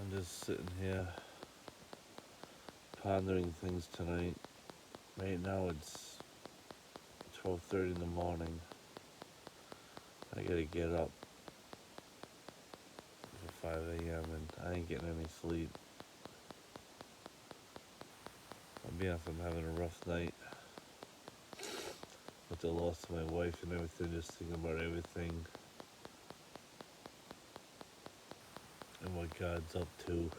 I'm just sitting here pondering things tonight. Right now it's 12:30 in the morning. I gotta get up for 5 a.m. and I ain't getting any sleep. I'll be honest, I'm having a rough night with the loss of my wife and everything, just thinking about everything and what God's up to.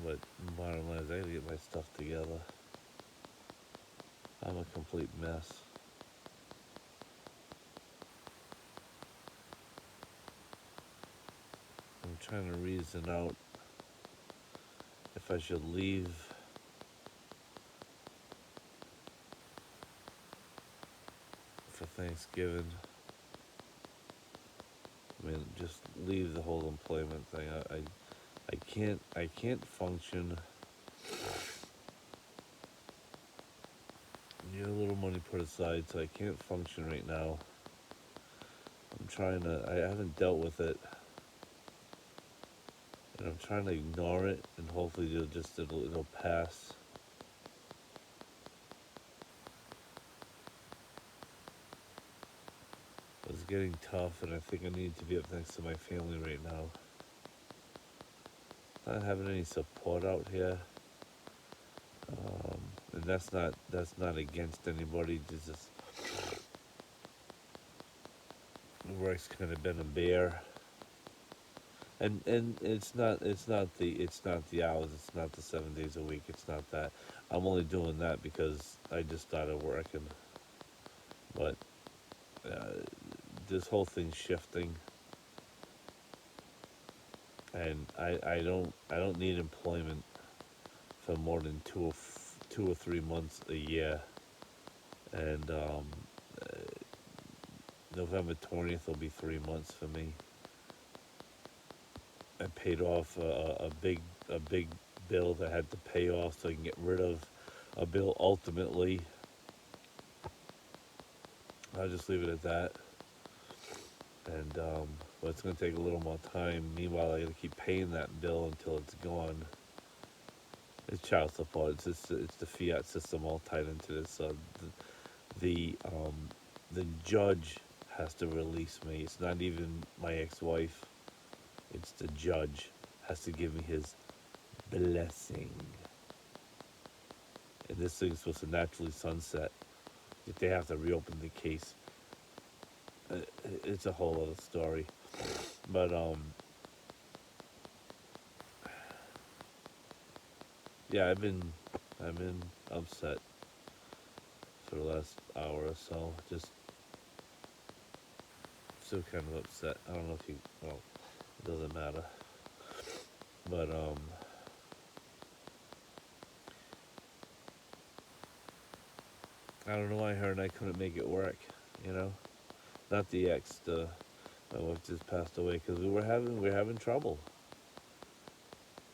But bottom line is I gotta get my stuff together. I'm a complete mess. I'm trying to reason out if I should leave for Thanksgiving. I mean, just leave the whole employment thing. I can't function. Need a little money put aside, so I can't function right now. I'm trying to. I haven't dealt with it, and I'm trying to ignore it, and hopefully it'll pass. It's getting tough, and I think I need to be up next to my family right now. Not having any support out here, and that's not against anybody. Just work's kind of been a bear. And it's not the hours, it's not the 7 days a week, it's not that. I'm only doing that because I just started working. But uh, this whole thing's shifting, and I don't need employment for more than 2 or 3 months a year. And uh, November 20th will be 3 months for me. I paid off a big bill that I had to pay off so I can get rid of a bill ultimately. I'll just leave it at that. And but it's going to take a little more time. Meanwhile, I got to keep paying that bill until it's gone. It's child support. It's the fiat system all tied into this. So the the judge has to release me. It's not even my ex-wife. It's the judge has to give me his blessing. And this thing's supposed to naturally sunset. If they have to reopen the case, uh, it's a whole other story. But yeah, I've been upset for the last hour or so. Just still kind of upset. I don't know if you. Well, it doesn't matter. But I don't know why her and I couldn't make it work. You know, not the ex. The My wife just passed away because we were having trouble.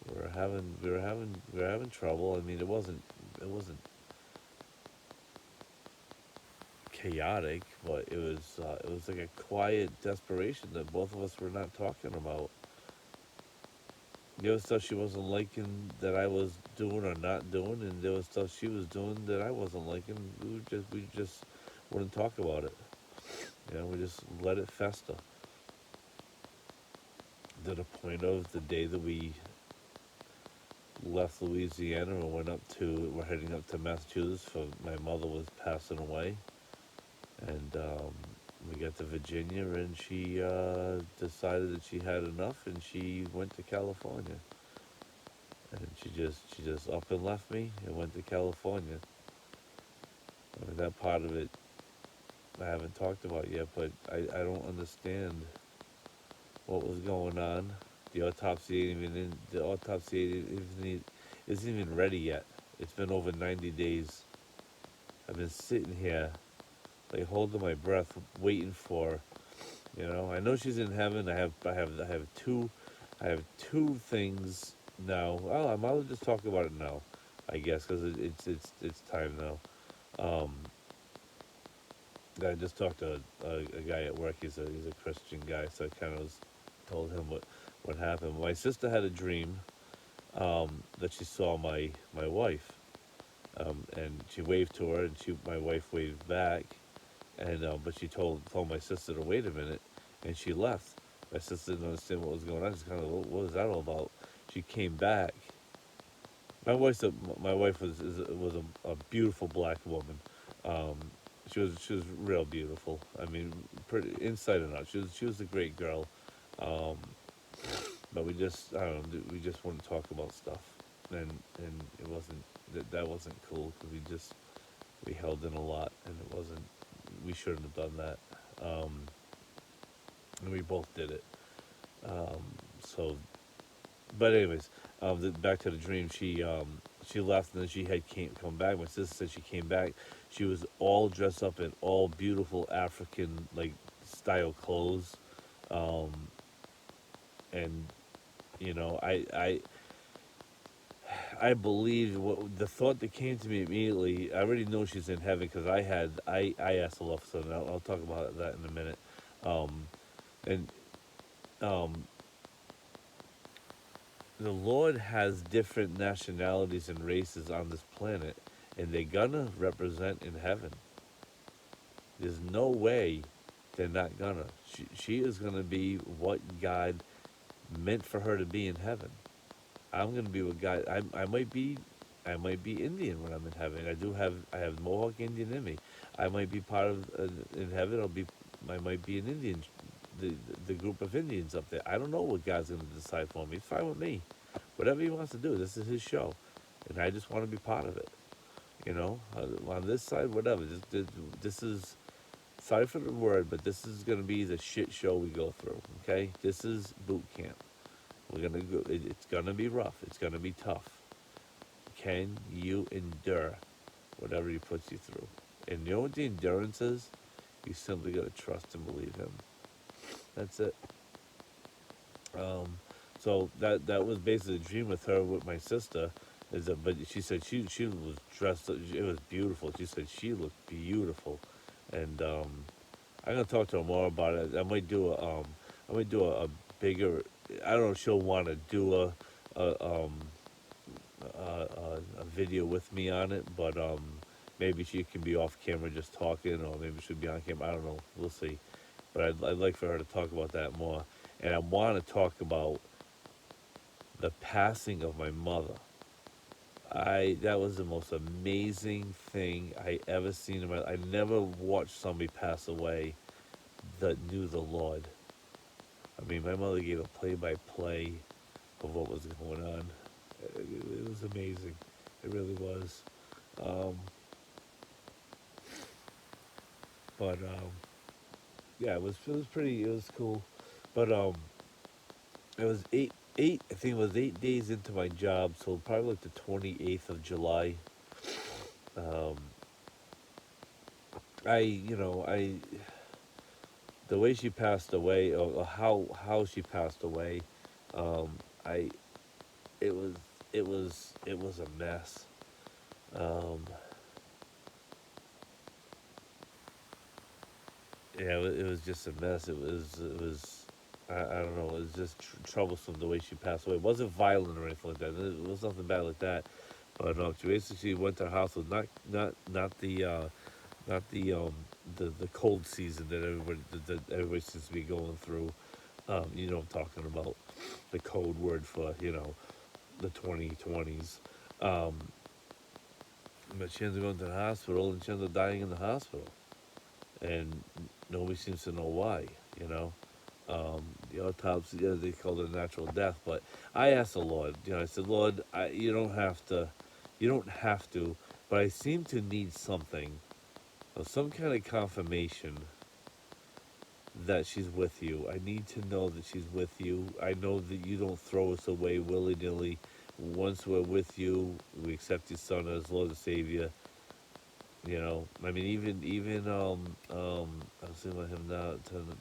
We were having trouble. I mean, it wasn't chaotic, but it was like a quiet desperation that both of us were not talking about. There was stuff she wasn't liking that I was doing or not doing, and there was stuff she was doing that I wasn't liking. We just wouldn't talk about it. We just let it fester. To the point of the day that we left Louisiana and we're heading up to Massachusetts for my mother was passing away, and we got to Virginia, and she decided that she had enough, and she went to California, and she just up and left me and went to California. I mean, that part of it I haven't talked about yet, but I don't understand what was going on. The autopsy isn't even ready yet. It's been over 90 days. I've been sitting here, like holding my breath, waiting for. I know she's in heaven. I have two things now. Well, I might as well just talk about it now, I guess, because it's time now. Um, I just talked to a guy at work. He's a Christian guy, so I kind of was told him what happened. My sister had a dream that she saw my wife, and she waved to her, and my wife waved back, and but she told my sister to wait a minute, and she left. My sister didn't understand what was going on. She's kind of, what was that all about? She came back. My wife was a beautiful black woman. Um, she was real beautiful. I mean, pretty inside and out. She was a great girl. Um, but we just, I don't know, we just wouldn't talk about stuff, and it wasn't, that wasn't cool, because we held in a lot, and it wasn't, we shouldn't have done that. Um, and we both did it. Um, so, but anyways, back to the dream. She left, and then she had come back. My sister said she came back. She was all dressed up in all beautiful African like style clothes, um, and I believe the thought that came to me immediately. I already know she's in heaven, because I asked the Lord for something. I'll talk about that in a minute. Um, and um, the Lord has different nationalities and races on this planet, and they're gonna represent in heaven. There's no way they're not gonna. She is gonna be what God meant for her to be in heaven. I'm gonna be what God. I might be Indian when I'm in heaven. I have Mohawk Indian in me. I might be part of in heaven. I might be an Indian, the group of Indians up there. I don't know what God's gonna decide for me. It's fine with me. Whatever He wants to do. This is His show, and I just want to be part of it. On this side, whatever. This is, sorry for the word, but this is gonna be the shit show we go through. Okay, this is boot camp. We're gonna go. It's gonna be rough. It's gonna be tough. Can you endure whatever He puts you through? And you know what the endurance is? You simply gotta trust and believe Him. That's it. Um, so that was basically a dream with her with my sister. But she said she was dressed. It was beautiful. She said she looked beautiful, and I'm gonna talk to her more about it. I might do a bigger. I don't know if she'll want to do a video with me on it, but maybe she can be off camera just talking, or maybe she'll be on camera. I don't know. We'll see. But I'd like for her to talk about that more, and I want to talk about the passing of my mother. That was the most amazing thing I ever seen in my. I never watched somebody pass away that knew the Lord. I mean, my mother gave a play-by-play of what was going on. It was amazing. It really was. Um, but yeah, it was pretty. It was cool. But it was eight. I think it was 8 days into my job, so probably like the 28th of July. Um, I the way she passed away, or how she passed away, um, I it was it was a mess. Um, yeah, it was just a mess. It was I don't know. It was just troublesome the way she passed away. It wasn't violent or anything like that. It was nothing bad like that. But she basically went to her house with not the cold season that everybody seems to be going through. You know what I'm talking about, the code word for the 2020s. Um, but she ends up going to the hospital, and she ends up dying in the hospital, and nobody seems to know why. You know, the autopsy, yeah, they called it a natural death. But I asked the Lord, I said, Lord, you don't have to, but I seem to need something, or some kind of confirmation that she's with you. I need to know that she's with you. I know that you don't throw us away willy nilly. Once we're with you, we accept your Son as Lord and Savior. I mean, even I was thinking about him now.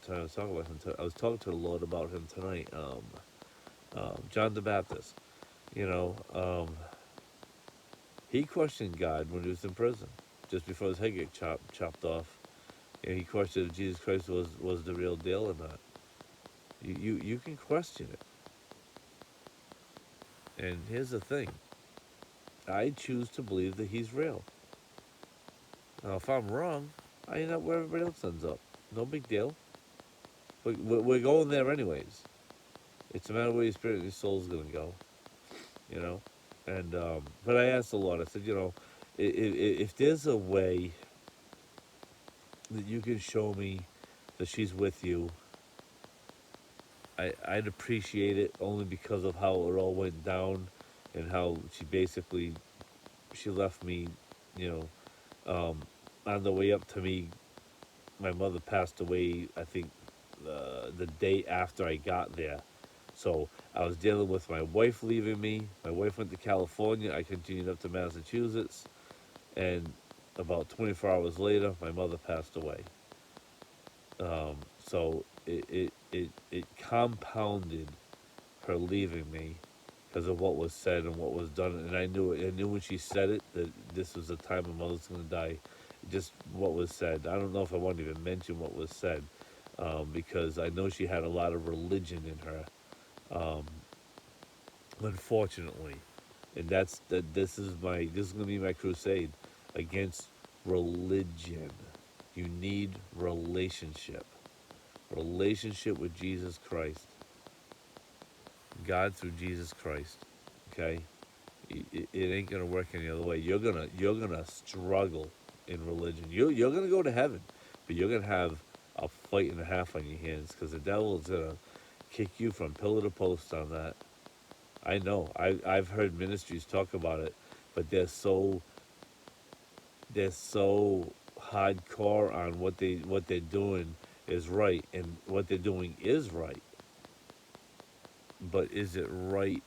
Trying to talk about him. I was talking to the Lord about him tonight. John the Baptist. You know, he questioned God when he was in prison, just before his head get chopped off. And he questioned if Jesus Christ was the real deal or not. You can question it. And here's the thing: I choose to believe that he's real. Now, if I'm wrong, I end up where everybody else ends up. No big deal. But we're going there anyways. It's a matter where your spirit and your soul's gonna go. You know. And but I asked the Lord. I said, if there's a way that you can show me that she's with you, I'd appreciate it only because of how it all went down and how she left me, you on the way up to me. My mother passed away, I think, the day after I got there. So I was dealing with my wife leaving me. My wife went to California. I continued up to Massachusetts. And about 24 hours later, my mother passed away. So it compounded her leaving me because of what was said and what was done. And I knew it. I knew when she said it that this was the time my mother's going to die. Just what was said. I don't know if I want to even mention what was said because I know she had a lot of religion in her. Um, Unfortunately, and that's that. This is going to be my crusade against religion. You need relationship with Jesus Christ, God through Jesus Christ. Okay, it ain't gonna work any other way. You're gonna struggle in religion. You're gonna go to heaven, but you're gonna have a fight and a half on your hands because the devil is gonna kick you from pillar to post on that. I know. I've heard ministries talk about it, but they're so hardcore on what they're doing is right, and what they're doing is right. But is it right?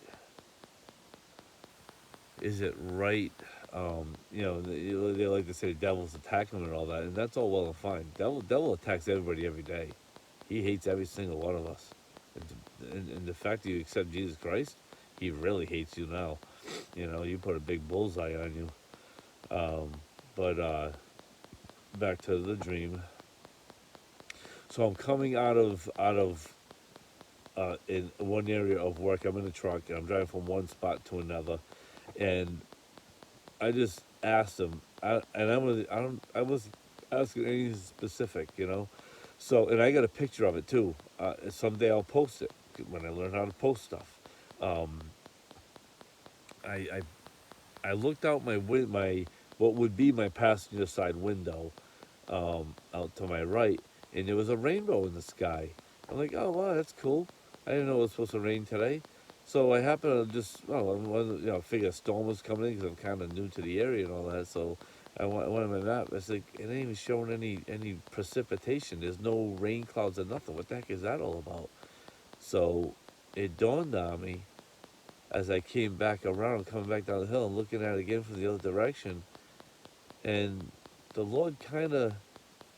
Is it right? They like to say the devil's attacking them and all that, and that's all well and fine. Devil attacks everybody every day. He hates every single one of us. And the fact that you accept Jesus Christ, he really hates you now. You put a big bullseye on you. But back to the dream. So I'm coming out of in one area of work. I'm in a truck and I'm driving from one spot to another, and I just asked him, I was asking anything specific. So, and I got a picture of it too. Someday I'll post it when I learn how to post stuff. Um, I, I looked out my what would be my passenger side window, out to my right, and there was a rainbow in the sky. I'm like, oh wow, that's cool. I didn't know it was supposed to rain today. So I happened to just, figure a storm was coming in because I'm kind of new to the area and all that. So I went on my map. It's like it ain't even showing any precipitation. There's no rain clouds or nothing. What the heck is that all about? So it dawned on me as I came back around, coming back down the hill and looking at it again from the other direction, and the Lord kind of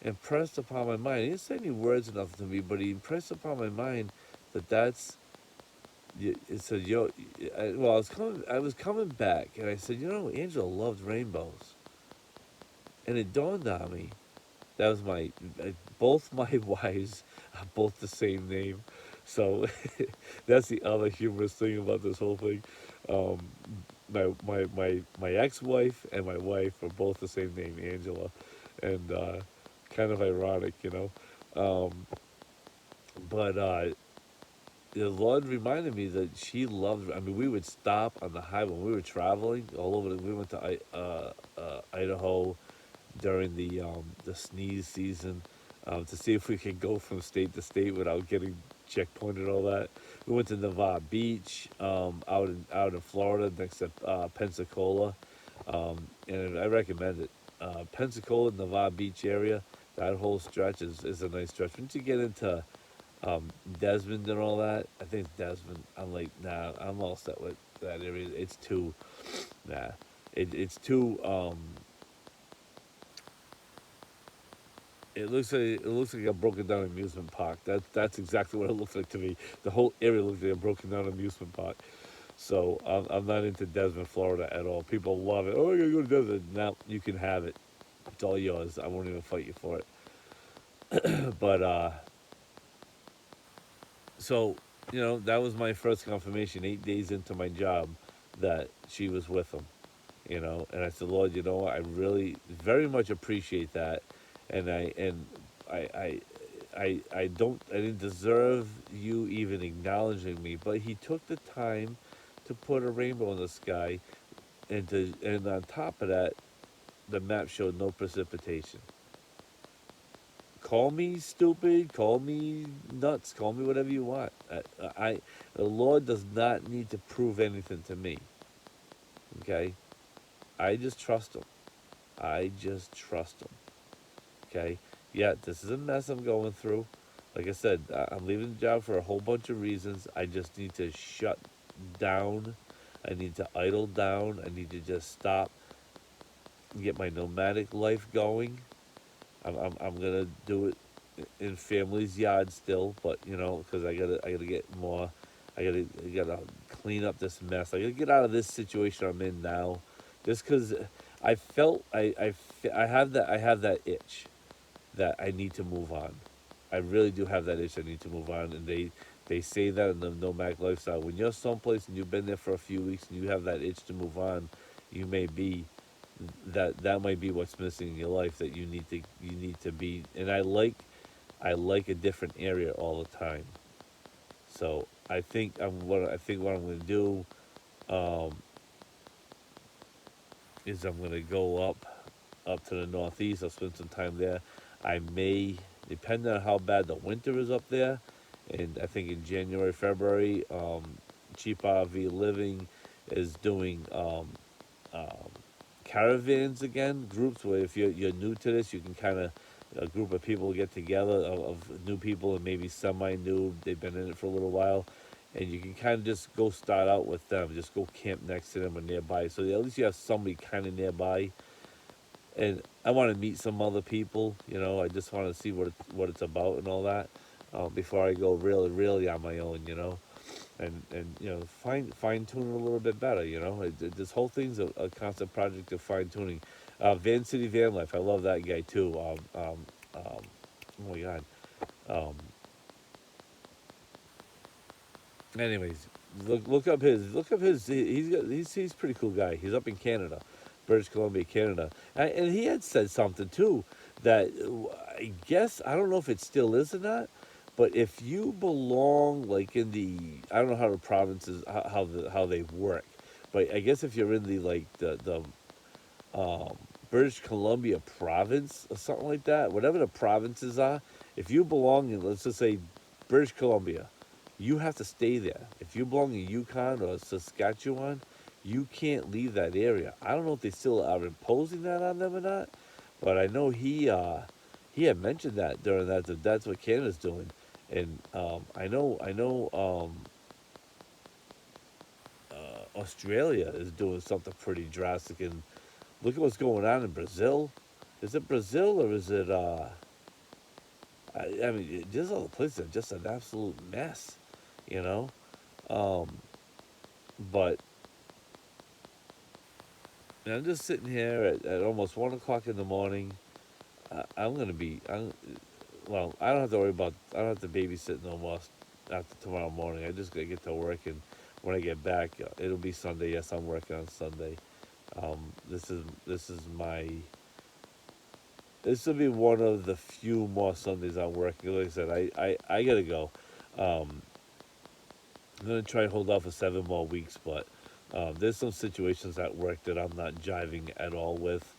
impressed upon my mind. He didn't say any words or nothing to me, but he impressed upon my mind that that's. It said, "Yo," well, I was coming back, and I said, Angela loved rainbows, and it dawned on me that was both my wives are both the same name, so that's the other humorous thing about this whole thing. Um, my ex-wife and my wife are both the same name, Angela, and kind of ironic. Um, but the Lord reminded me that she loved. I mean, we would stop on the highway when we were traveling all over. We went to Idaho during the sneeze season to see if we could go from state to state without getting checkpointed and all that. We went to Nevada Beach, out in Florida next to Pensacola, and I recommend it. Pensacola, Nevada Beach area, that whole stretch is a nice stretch. Once you get into Desmond and all that, I think it's Desmond. I'm like, nah, I'm all set with that area. It's too, nah, it's too. It looks like a broken down amusement park. That's exactly what it looks like to me. The whole area looks like a broken down amusement park. So I'm not into Desmond, Florida at all. People love it. Oh, I gotta go to Desmond. Now you can have it. It's all yours. I won't even fight you for it. But So, that was my first confirmation 8 days into my job that she was with him. And I said, Lord, what, I really very much appreciate that, and I I I didn't deserve you even acknowledging me, but he took the time to put a rainbow in the sky, and on top of that, the map showed no precipitation. Call me stupid, call me nuts, call me whatever you want. The Lord does not need to prove anything to me. Okay, I just trust him. I just trust him. Okay, yeah, this is a mess I'm going through. Like I said, I'm leaving the job for a whole bunch of reasons. I just need to shut down. I need to idle down. I need to just stop, get my nomadic life going. I'm gonna do it in family's yard still, but because I gotta get more. I gotta clean up this mess. I gotta get out of this situation I'm in now, just because I felt I have that itch that I need to move on. I really do have that itch. I need to move on, and they say that in the nomadic lifestyle. When you're someplace and you've been there for a few weeks and you have that itch to move on, you may be that might be what's missing in your life that you need to be. And I like a different area all the time. So I think what I'm gonna do um, is I'm gonna go up to the northeast. I'll spend some time there. I may, depending on how bad the winter is up there, and I think in January, February, Cheap RV Living is doing um, caravans again, groups where if you're new to this, you can kind of a group of people get together of new people and maybe semi-new. They've been in it for a little while, and you can kind of just go start out with them. Just go camp next to them or nearby, so at least you have somebody kind of nearby. And I want to meet some other people. I just want to see what it's about and all that before I go really really on my own. And fine tune it a little bit better. This whole thing's a constant project of fine tuning. Van City Van Life, I love that guy too. Oh my god. Um, anyways, look up his. He's a pretty cool guy. He's up in Canada, British Columbia, Canada, and he had said something too that I guess I don't know if it still is or not. But if you belong like in the, I don't know how the provinces how they work, but I guess if you're in the like the British Columbia province or something like that, whatever the provinces are, if you belong in, let's just say, British Columbia, you have to stay there. If you belong in Yukon or Saskatchewan, you can't leave that area. I don't know if they still are imposing that on them or not, but I know he had mentioned that during that's what Canada's doing, and I know Australia is doing something pretty drastic, and look at what's going on in Brazil. Is it Brazil or is it? I mean, just all the places are just an absolute mess, you know. Um, but I'm just sitting here at almost 1 o'clock in the morning. I'm gonna be. Well, I don't have to worry about. I don't have to babysit no more after tomorrow morning. I just gotta get to work, and when I get back, it'll be Sunday. Yes, I'm working on Sunday. This is my. This will be one of the few more Sundays I'm working. Like I said, I gotta go. Um, I'm gonna try and hold off for 7 more weeks, but there's some situations at work that I'm not jiving at all with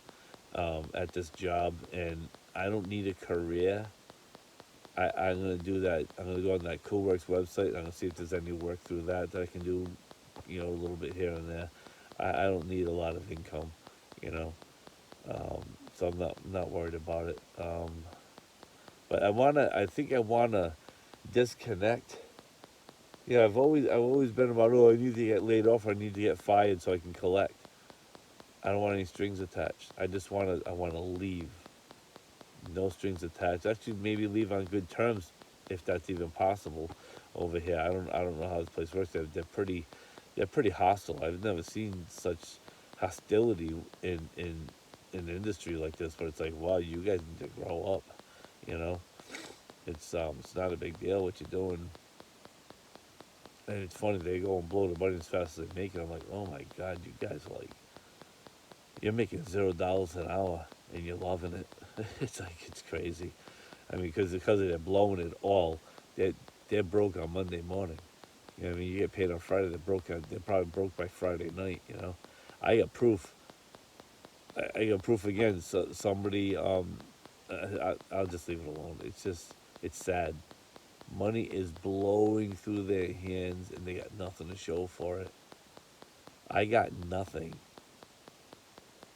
at this job, and I don't need a career. I'm gonna do that. I'm gonna go on that CoolWorks website. I'm gonna see if there's any work through that I can do, a little bit here and there. I don't need a lot of income, you know, um, so I'm not worried about it. But I think I wanna disconnect. Yeah, I've always been about, oh, I need to get laid off or I need to get fired so I can collect. I don't want any strings attached. I wanna leave. No strings attached. Actually, maybe leave on good terms, if that's even possible. Over here, I don't know how this place works. They're pretty hostile. I've never seen such hostility in an industry like this. But it's like, wow, you guys need to grow up. You know, it's not a big deal what you're doing. And it's funny, they go and blow the money as fast as they make it. I'm like, oh my God, you guys are like, you're making $0 an hour and you're loving it. It's like, it's crazy. I mean, because they're blowing it all, they're, they're broke on Monday morning. You know what I mean? You get paid on Friday, they're probably broke by Friday night, you know? I got proof. I got proof again. So somebody, I'll just leave it alone. It's just, it's sad. Money is blowing through their hands and they got nothing to show for it. I got nothing.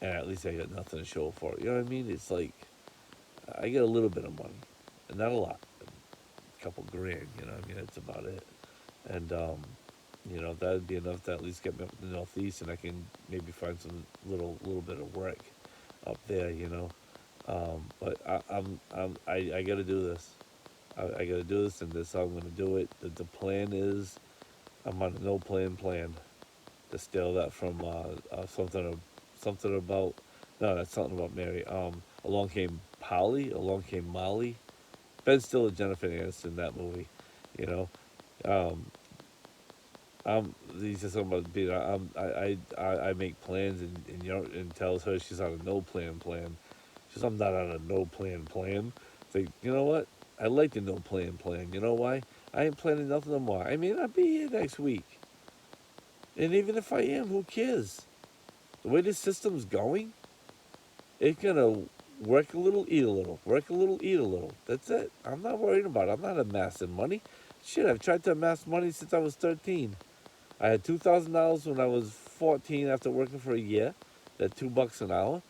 And at least I got nothing to show for it. You know what I mean? It's like, I get a little bit of money. Not a lot. A couple grand, you know what I mean? That's about it. And, that'd be enough to at least get me up to the Northeast and I can maybe find some little bit of work up there, you know? But I got to do this. I got to do this, and this how I'm going to do it. The plan is I'm on a no plan to steal that from something about no, that's something about Mary. Along came Polly, along came Molly. Ben Stiller, Jennifer Aniston, that movie, you know. Um, he's just something about being. I make plans and tells her she's on a no plan. She's I'm not on a no plan. It's like, you know what? I like the no plan. You know why? I ain't planning nothing no more. I may not be here next week, and even if I am, who cares? The way this system's going, it's gonna work a little, eat a little, work a little, eat a little. That's it. I'm not worried about it. I'm not amassing money. Shit, I've tried to amass money since I was 13. I had $2,000 when I was 14 after working for a year, at $2 an hour,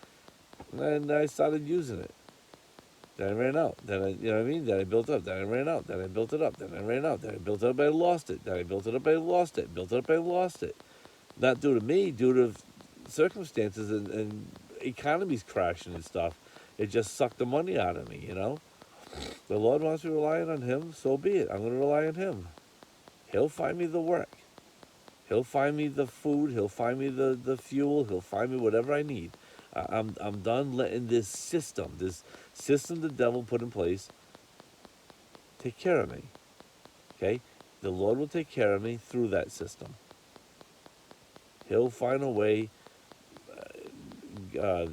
and I started using it. Then I ran out. Then you know what I mean? Then I built up. Then I ran out. Then I built it up. Then I ran out. Then I built it up. I lost it. Then I built it up. I lost it. Built it up. I lost it. Not due to me, due to circumstances and economies crashing and stuff. It just sucked the money out of me, you know? The Lord wants me relying on Him, so be it. I'm going to rely on Him. He'll find me the work. He'll find me the food. He'll find me the fuel. He'll find me whatever I need. I'm done letting this system the devil put in place, take care of me. Okay? The Lord will take care of me through that system. He'll find a way. Uh,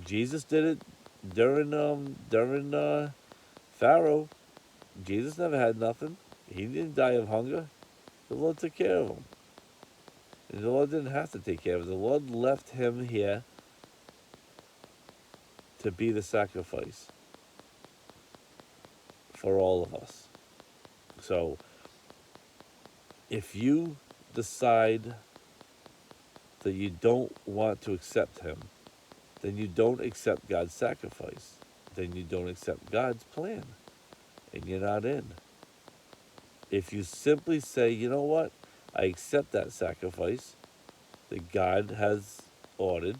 Jesus did it during Pharaoh. Jesus never had nothing. He didn't die of hunger. The Lord took care of him. And the Lord didn't have to take care of him. The Lord left him here to be the sacrifice for all of us. So, if you decide that you don't want to accept him, then you don't accept God's sacrifice. Then you don't accept God's plan. And you're not in. If you simply say, you know what, I accept that sacrifice that God has ordered,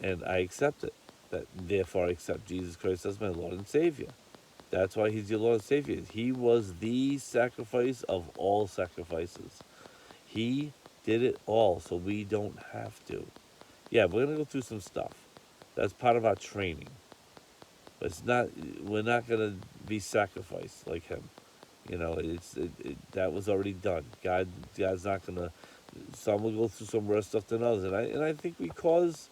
and I accept it. That therefore I accept Jesus Christ as my Lord and Savior. That's why He's your Lord and Savior. He was the sacrifice of all sacrifices. He did it all, so we don't have to. Yeah, we're gonna go through some stuff. That's part of our training. But it's not. We're not gonna be sacrificed like Him. You know, that was already done. God's not gonna. Some will go through some worse stuff than others, and I think because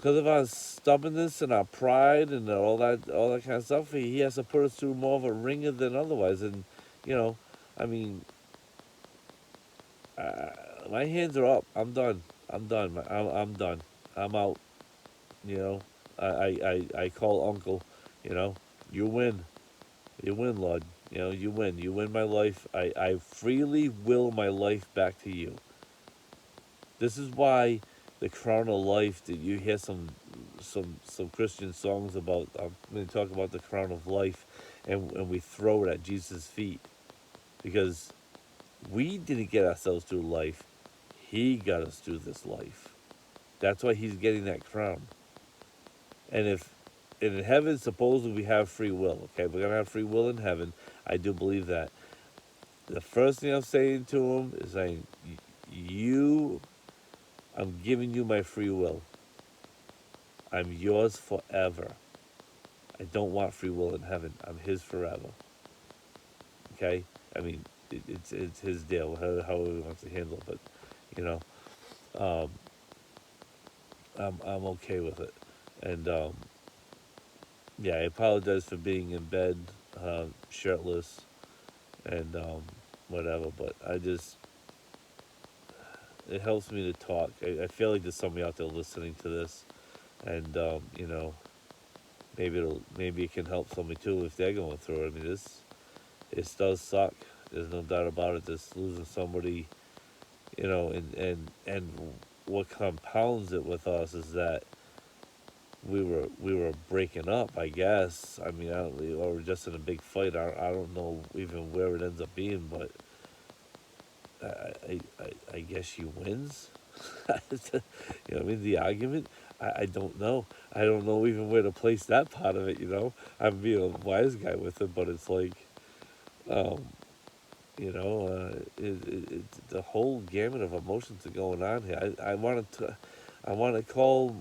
of our stubbornness and our pride and all that kind of stuff, he has to put us through more of a ringer than otherwise. And you know, I mean, my hands are up. I'm done. I'm done. I'm out. You know, I call Uncle. You know, you win. You win, Lord. You know, you win. You win my life. I freely will my life back to you. This is why the crown of life that you hear some Christian songs about. I'm going to talk about the crown of life, and we throw it at Jesus' feet because we didn't get ourselves through life. He got us through this life. That's why he's getting that crown. And if in heaven, supposedly we have free will. Okay, we're gonna have free will in heaven. I do believe that. The first thing I'm saying to him is saying, "You, I'm giving you my free will. I'm yours forever. I don't want free will in heaven. I'm his forever." okay? I mean, it's his deal, however he wants to handle it, but, you know, um, I'm okay with it. And, yeah, I apologize for being in bed, shirtless, and, whatever, but it helps me to talk. I feel like there's somebody out there listening to this, and, you know, maybe it can help somebody too if they're going through it. I mean, this does suck. There's no doubt about it. This losing somebody, you know, and what compounds it with us is that we were breaking up. I guess. I mean, I don't, or we're just in a big fight. I don't know even where it ends up being, but I guess she wins. You know what I mean? The argument. I don't know. I don't know even where to place that part of it. You know, I'm being a wise guy with it, but it's like, um, you know, the whole gamut of emotions are going on here. I want to call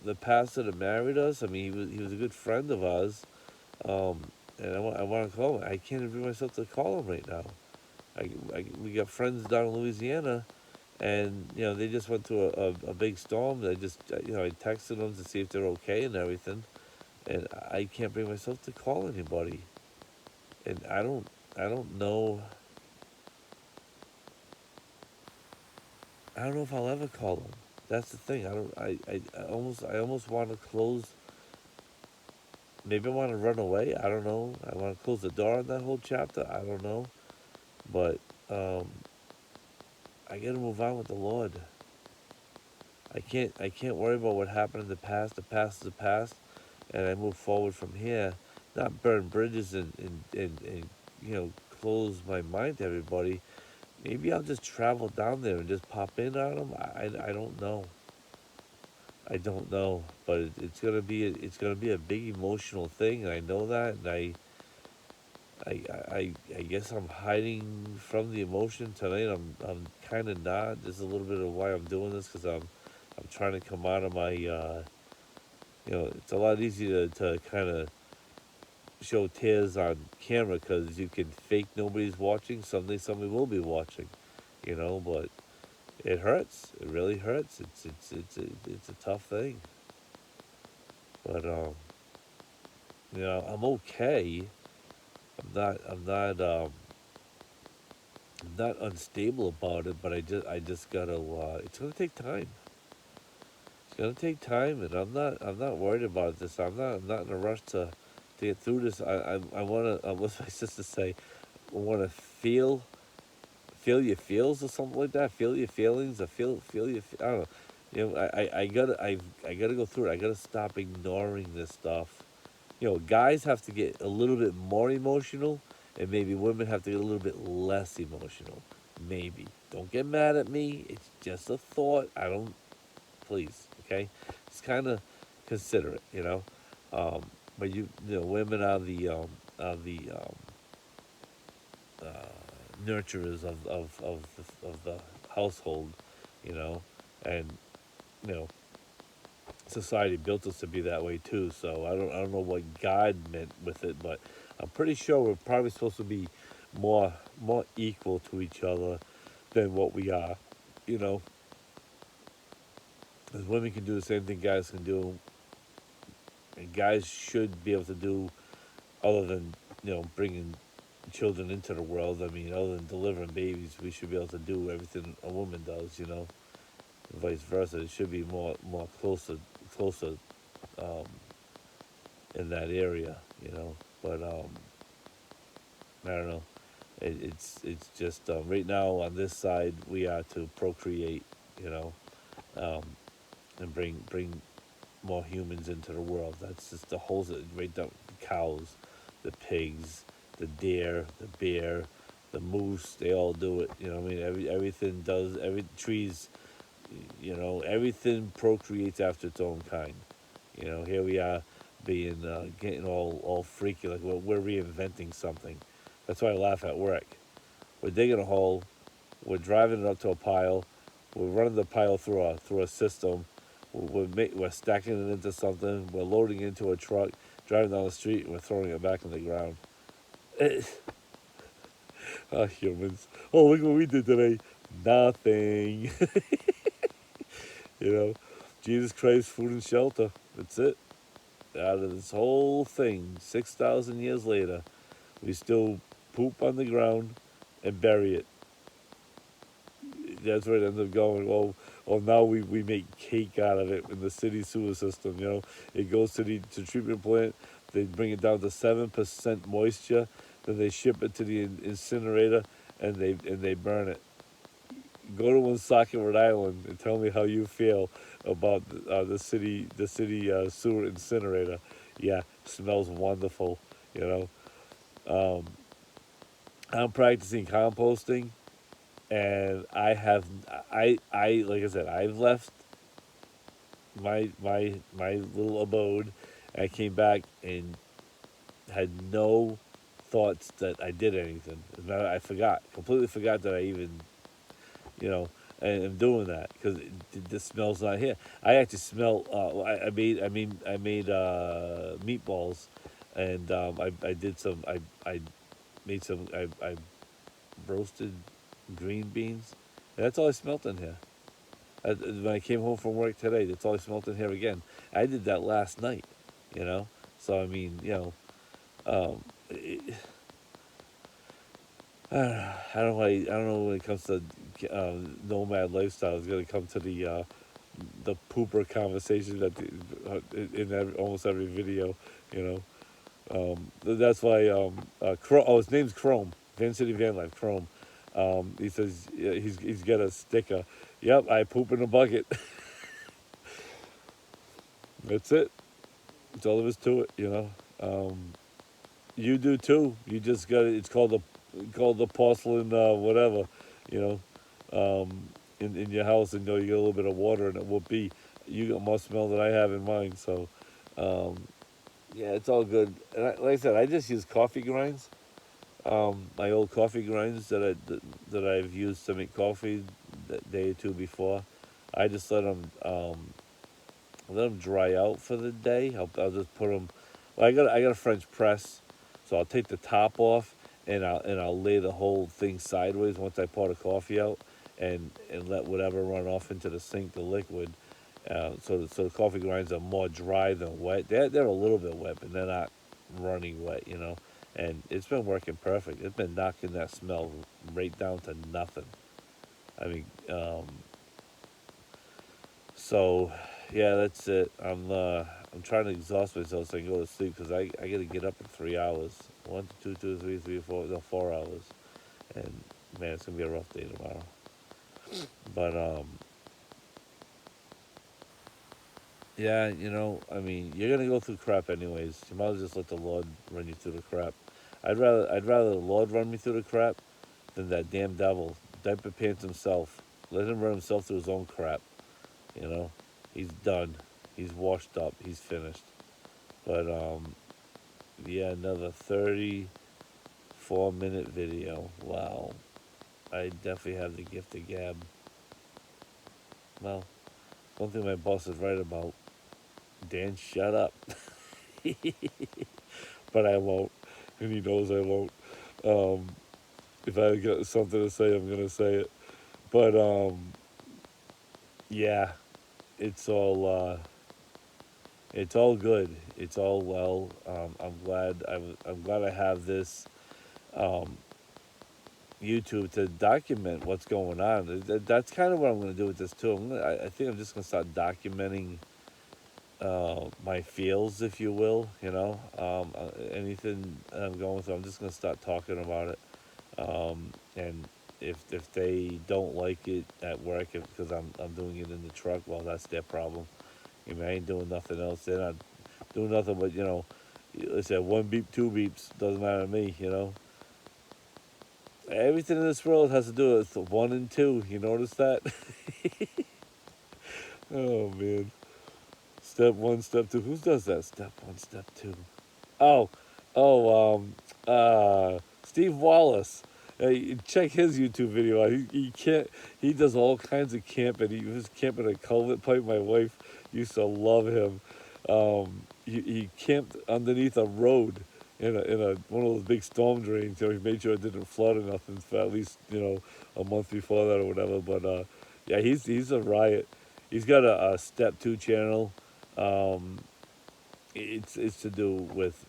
the pastor that married us. I mean, he was a good friend of ours, um, and I want to call him. I can't even bring myself to call him right now. We got friends down in Louisiana, and you know they just went through a big storm. I just you know I texted them to see if they're okay and everything, and I can't bring myself to call anybody, and I don't know. I don't know if I'll ever call them. That's the thing. I don't. I almost want to close. Maybe I want to run away. I don't know. I want to close the door on that whole chapter. I don't know. But um, I got to move on with the Lord. I can't worry about what happened in the past. The past is the past, and I move forward from here. Not burn bridges and you know close my mind to everybody. Maybe I'll just travel down there and just pop in on them. I don't know. I don't know, but it's gonna be a big emotional thing, and I know that, and I guess I'm hiding from the emotion tonight. I'm kind of not. This is a little bit of why I'm doing this because I'm trying to come out of my you know it's a lot easier to kind of show tears on camera because you can fake nobody's watching. Someday somebody will be watching, you know, but it hurts. It really hurts. It's a tough thing, but you know, I'm okay. I'm not unstable about it, but I just gotta. It's gonna take time. It's gonna take time, and I'm not worried about this. I'm not in a rush to get through this. I wanna. What's my sister say? I wanna feel your feels or something like that. Feel your feelings or feel your. I don't know. You know, I gotta go through it. I gotta stop ignoring this stuff. You know, guys have to get a little bit more emotional, and maybe women have to get a little bit less emotional. Maybe. Don't get mad at me. It's just a thought. I don't. Please, okay? Just kind of consider it, you know. Um, but you know, women are the nurturers of the household, you know, and you know, society built us to be that way too. So I don't know what God meant with it, but I'm pretty sure we're probably supposed to be more equal to each other than what we are. You know, because women can do the same thing guys can do, and guys should be able to do other than you know bringing children into the world. I mean, other than delivering babies, we should be able to do everything a woman does. You know, and vice versa. It should be more closer um, in that area. You know, but I don't know. It's just right now on this side we are to procreate. You know, um, and bring more humans into the world. That's just the whole right down the cows, the pigs, the deer, the bear, the moose. They all do it. You know, what I mean, everything does. Every trees, you know, everything procreates after its own kind. You know, here we are being getting all freaky like we're reinventing something. That's why I laugh at work. We're digging a hole. We're driving it up to a pile. We're running the pile through a system. We're stacking it into something. We're loading into a truck, driving down the street, and we're throwing it back in the ground. Humans. Oh, look what we did today. Nothing. You know, Jesus Christ, food and shelter. That's it. Out of this whole thing, 6,000 years later, we still poop on the ground and bury it. That's where it ends up going. Oh, now we make cake out of it in the city sewer system. You know, it goes to the treatment plant. They bring it down to 7% moisture. Then they ship it to the incinerator, and they burn it. Go to Woonsocket, Rhode Island, and tell me how you feel about the city sewer incinerator. Yeah, smells wonderful. You know, I'm practicing composting, and I like I said, I've left my little abode. I came back and had no thoughts that I did anything. As a matter, I forgot, completely forgot that I even, you know, and I'm doing that because the smell's not here. I actually smell. I made meatballs, and I did some. I made some. I roasted green beans. And that's all I smelt in here. When I came home from work today, that's all I smelt in here again. I did that last night, you know. So I mean, it, I don't know. I don't know when it comes to nomad lifestyle. It's gonna come to the pooper conversation that in almost every video, you know. That's why his name's Chrome, Van City Van Life Chrome. He says he's got a sticker. Yep, I poop in a bucket. That's it. That's all there is to it, you know. You do too. You just got it. It's called the porcelain whatever, you know. In your house, and you get a little bit of water, and it will be. You got more smell than I have in mine, so um, yeah, it's all good. And like I said, I just use coffee grinds. My old coffee grinds that I've used to make coffee the day or two before. I just let them dry out for the day. I'll just put them. Well, I got a French press, so I'll take the top off, and I'll lay the whole thing sideways once I pour the coffee out, and let whatever run off into the sink, the liquid. So the coffee grinds are more dry than wet. They're a little bit wet, but they're not running wet, you know. And it's been working perfect. It's been knocking that smell right down to nothing. I mean, so yeah, that's it. I'm trying to exhaust myself so I can go to sleep because I got to get up in 3 hours. 1, 2, 2, 3, 3, 4, no, 4 hours, and man, it's gonna be a rough day tomorrow. But yeah, I mean, you're gonna go through crap anyways. You might as well just let the Lord run you through the crap. I'd rather the Lord run me through the crap than that damn devil, diaper pants himself. Let him run himself through his own crap. You know, he's done. He's washed up. He's finished. But yeah, another 34-minute video. Wow, I definitely have the gift of gab. Well, one thing my boss is right about. Dan, shut up. But I won't, and he knows I won't. Um, if I got something to say, I'm gonna say it. But yeah, it's all it's all good. It's all well. I'm glad I have this um, YouTube to document what's going on. That's kind of what I'm gonna do with this too. I think I'm just gonna start documenting my feels, if you will. Anything I'm going through, I'm just gonna start talking about it. And if they don't like it at work, because I'm doing it in the truck, well, that's their problem. I ain't doing nothing else. They're not doing nothing but let's say one beep, two beeps, doesn't matter to me. Everything in this world has to do with one and two. You notice that? Oh man. Step one, step two. Who does that? Step one, step two. Oh, Steve Wallace. Check his YouTube video out. He can't. He does all kinds of camping. He was camping a culvert pipe. My wife used to love him. He camped underneath a road. in a one of those big storm drains. He made sure it didn't flood or nothing for at least a month before that or whatever. But yeah, he's a riot. He's got a step two channel. Um, it's to do with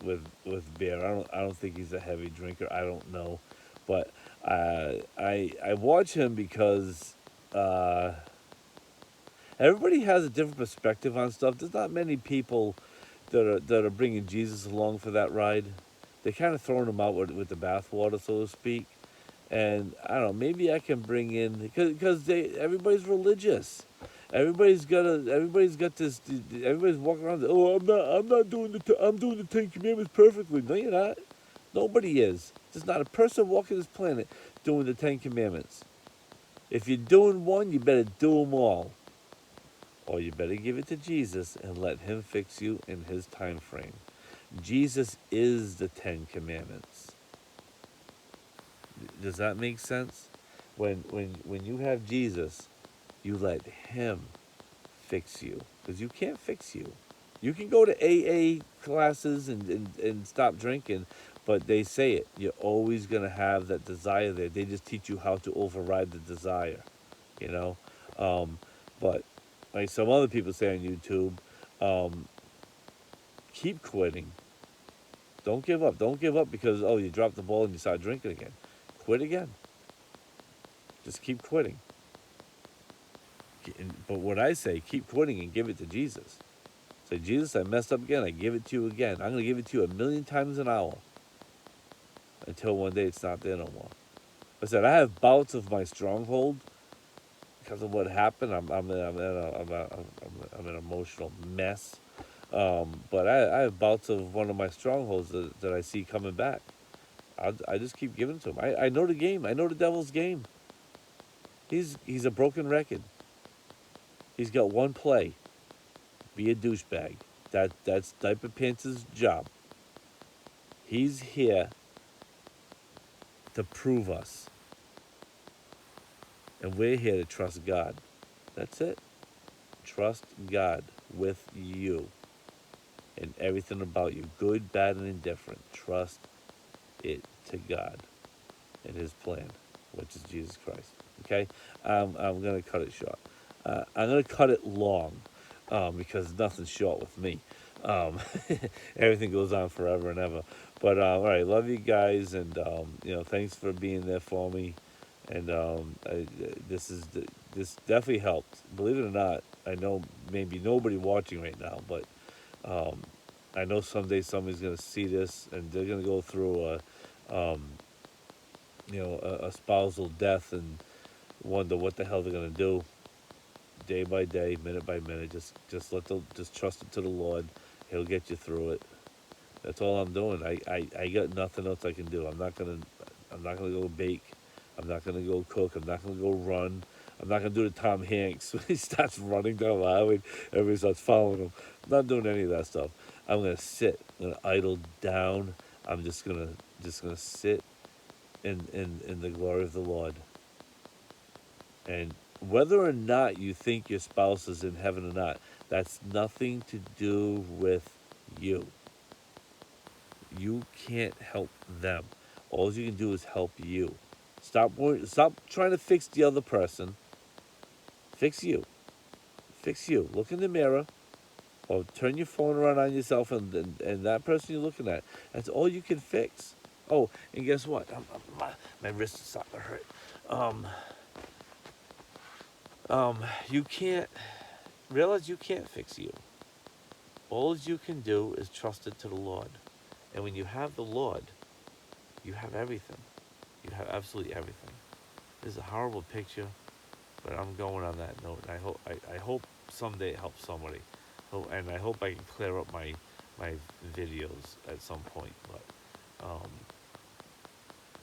beer. I don't think he's a heavy drinker. I don't know, but I watch him because uh, everybody has a different perspective on stuff. There's not many people that are bringing Jesus along for that ride. They kind of throwing him out with the bathwater, so to speak. And I don't know. Maybe I can bring in because everybody's religious. Everybody's got this. Everybody's walking around. Oh, I'm not doing I'm doing the Ten Commandments perfectly. No, you're not. Nobody is. There's not a person walking this planet doing the Ten Commandments. If you're doing one, you better do them all. Or you better give it to Jesus and let him fix you in his time frame. Jesus is the Ten Commandments. Does that make sense? When you have Jesus, you let him fix you. Because you can't fix you. You can go to AA classes and stop drinking, but they say it. You're always going to have that desire there. They just teach you how to override the desire, you know? Um, but like some other people say on YouTube, um, keep quitting. Don't give up. Don't give up because, oh, you dropped the ball and you start drinking again. Quit again. Just keep quitting. But what I say, keep quitting and give it to Jesus. Say, Jesus, I messed up again. I give it to you again. I'm going to give it to you 1,000,000 times an hour until one day it's not there no more. I said, I have bouts of my stronghold because of what happened. I'm an emotional mess. But I have bouts of one of my strongholds that I see coming back. I just keep giving it to him. I know the game. I know the devil's game. He's a broken record. He's got one play. Be a douchebag. That's Diaper Pants' job. He's here to prove us. And we're here to trust God. That's it. Trust God with you and everything about you, good, bad, and indifferent. Trust it to God and his plan, which is Jesus Christ. Okay? I'm going to cut it short. I'm going to cut it long because nothing's short with me. Um, everything goes on forever and ever. But all right, love you guys, and thanks for being there for me. And this definitely helped. Believe it or not, I know maybe nobody watching right now, but um, I know someday somebody's gonna see this and they're gonna go through a spousal death and wonder what the hell they're gonna do day by day, minute by minute. Just trust it to the Lord. He'll get you through it. That's all I'm doing. I got nothing else I can do. I'm not gonna go bake. I'm not gonna go cook. I'm not gonna go run. I'm not gonna do the Tom Hanks when he starts running down the highway. Everybody starts following him. I'm not doing any of that stuff. I'm gonna sit. I'm gonna idle down. I'm just gonna sit in the glory of the Lord. And whether or not you think your spouse is in heaven or not, that's nothing to do with you. You can't help them. All you can do is help you. Stop trying to fix the other person. Fix you. Fix you. Look in the mirror or turn your phone around on yourself and that person you're looking at. That's all you can fix. Oh, and guess what? My wrist is starting to hurt. Um, you can't realize you can't fix you. All you can do is trust it to the Lord. And when you have the Lord, you have everything. You have absolutely everything. This is a horrible picture, but I'm going on that note. I hope someday it helps somebody. And I hope I can clear up my videos at some point. But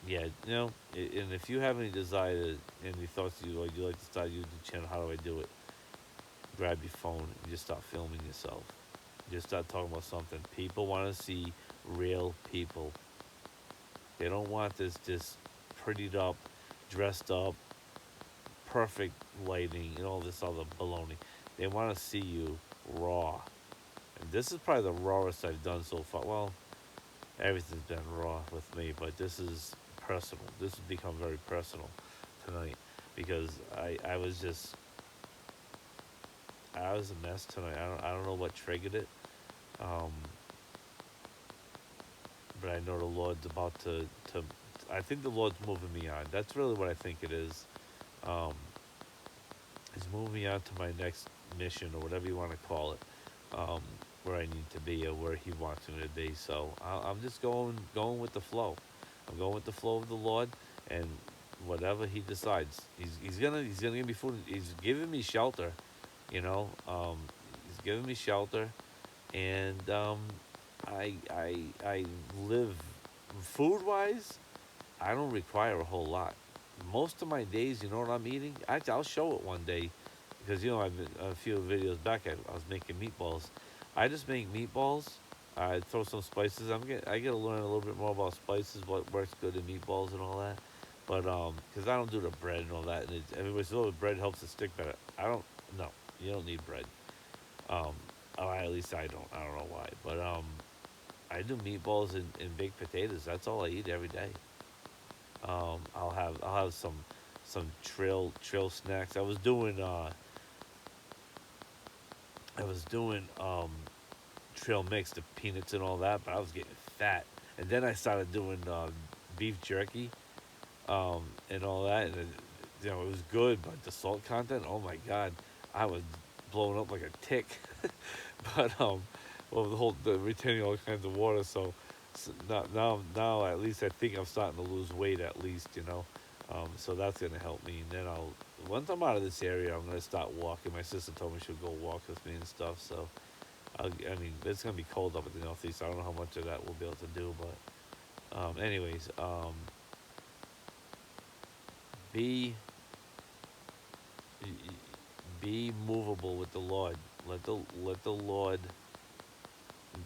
yeah, and if you have any desire, any thoughts you'd like to start a YouTube channel, how do I do it? Grab your phone and just start filming yourself. Just start talking about something. People want to see real people. They don't want this just prettied up, dressed up, perfect lighting, and all this other baloney. They want to see you raw. And this is probably the rawest I've done so far. Well, Everything's been raw with me, but this is personal. This has become very personal tonight because I was just I was a mess tonight. I don't know what triggered it, um, but I know the Lord's about to. I think the Lord's moving me on. That's really what I think it is. Um, he's moving me on to my next mission or whatever you want to call it, um, where I need to be or where He wants me to be. So I'm just going with the flow. I'm going with the flow of the Lord, and whatever He decides, He's gonna give me food. He's giving me shelter. You know, He's giving me shelter, and I live food wise. I don't require a whole lot. Most of my days, you know what I'm eating? Actually, I'll show it one day because I've been a few videos back. I was making meatballs. I just make meatballs. I throw some spices. I get to learn a little bit more about spices, what works good in meatballs and all that. But because I don't do the bread and all that, and everybody says, "Oh, bread helps it stick better." I don't. No, you don't need bread. Um, or at least I don't. I don't know why, but I do meatballs and baked potatoes. That's all I eat every day. I'll have some trail snacks. I was doing trail mix, the peanuts and all that, but I was getting fat. And then I started doing beef jerky and all that, and it was good, but the salt content, oh my god, I was blowing up like a tick. But well, the retaining all kinds of water, so now at least I think I'm starting to lose weight at least, so that's gonna help me. And then once I'm out of this area, I'm gonna start walking. My sister told me she'll go walk with me and stuff, so I mean it's gonna be cold up at the northeast. I don't know how much of that we'll be able to do, but anyways, be be movable with the Lord. Let the Lord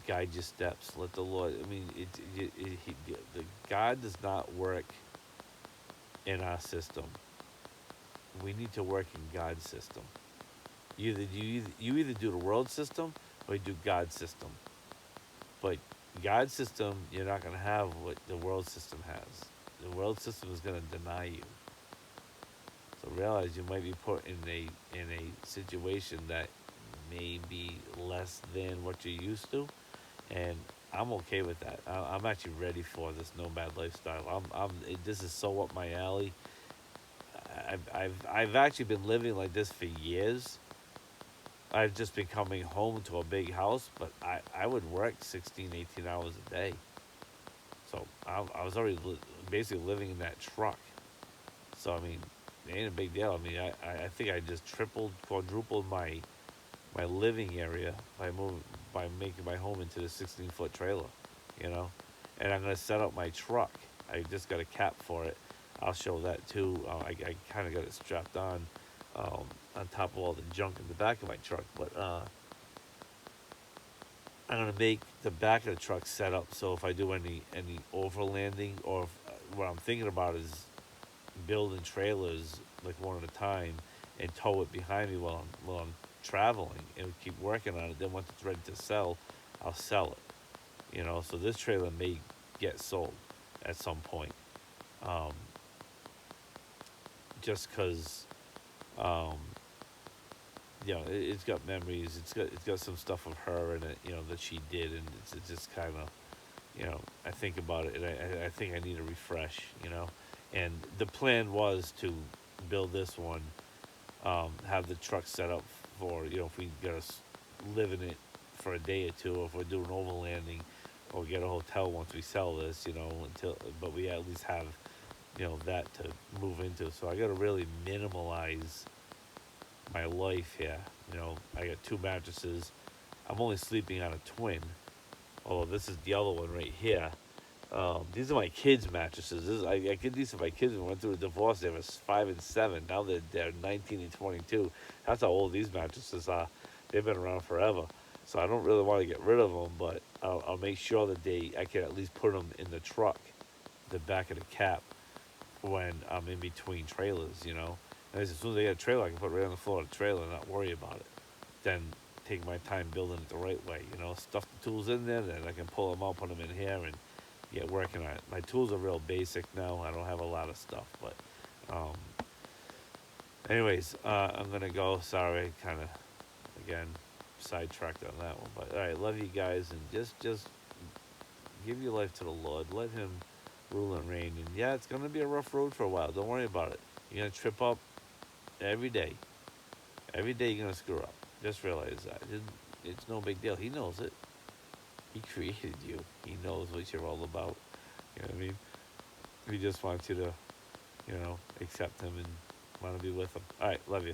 guide your steps. Let the Lord. I mean, the God does not work in our system. We need to work in God's system. You either do the world system or you do God's system. But God's system, you're not going to have what the world system has. The world system is going to deny you. So realize you might be put in a situation that may be less than what you're used to, and I'm okay with that. I'm actually ready for this nomad lifestyle. This is so up my alley. I've actually been living like this for years. I've just been coming home to a big house, but I would work 16, 18 hours a day. So I was already basically living in that truck. So I mean, it ain't a big deal. I mean, I think I just tripled, quadrupled my living area by making my home into the 16-foot trailer, you know. And I'm gonna set up my truck. I just got a cap for it. I'll show that too. I kind of got it strapped on top of all the junk in the back of my truck. But I'm gonna make the back of the truck set up so if I do any overlanding or what I'm thinking about is building trailers like one at a time and tow it behind me while I'm traveling and keep working on it. Then once it's ready to sell, I'll sell it. So this trailer may get sold at some point, um, just because um, it's got memories. It's got some stuff of her in it, that she did, and it's just kind of I think about it, and I think I need a refresh. And the plan was to build this one, have the truck set up for if we gotta live in it for a day or two, or if we're doing overlanding, or get a hotel once we sell this, but we at least have that to move into. So I gotta really minimalize my life here. I got two mattresses. I'm only sleeping on a twin, although this is the other one right here. These are my kids' mattresses. I get these for my kids. We went through a divorce. They were 5 and 7. Now they're 19 and 22. That's how old these mattresses are. They've been around forever. So I don't really want to get rid of them, but I'll make sure that I can at least put them in the truck, the back of the cap, when I'm in between trailers. And as soon as I get a trailer, I can put it right on the floor of the trailer and not worry about it. Then take my time building it the right way. Stuff the tools in there, then I can pull them out, put them in here, and yeah, working on it. My tools are real basic now. I don't have a lot of stuff, but um, anyways, I'm gonna go. Sorry, kind of again sidetracked on that one, but all right, love you guys, and just give your life to the Lord. Let Him rule and reign. And yeah, it's gonna be a rough road for a while. Don't worry about it. You're gonna trip up every day. Every day you're gonna screw up. Just realize that. It's no big deal. He knows it. He created you. He knows what you're all about. You know what I mean? He just wants you to, accept him and want to be with him. All right, love you.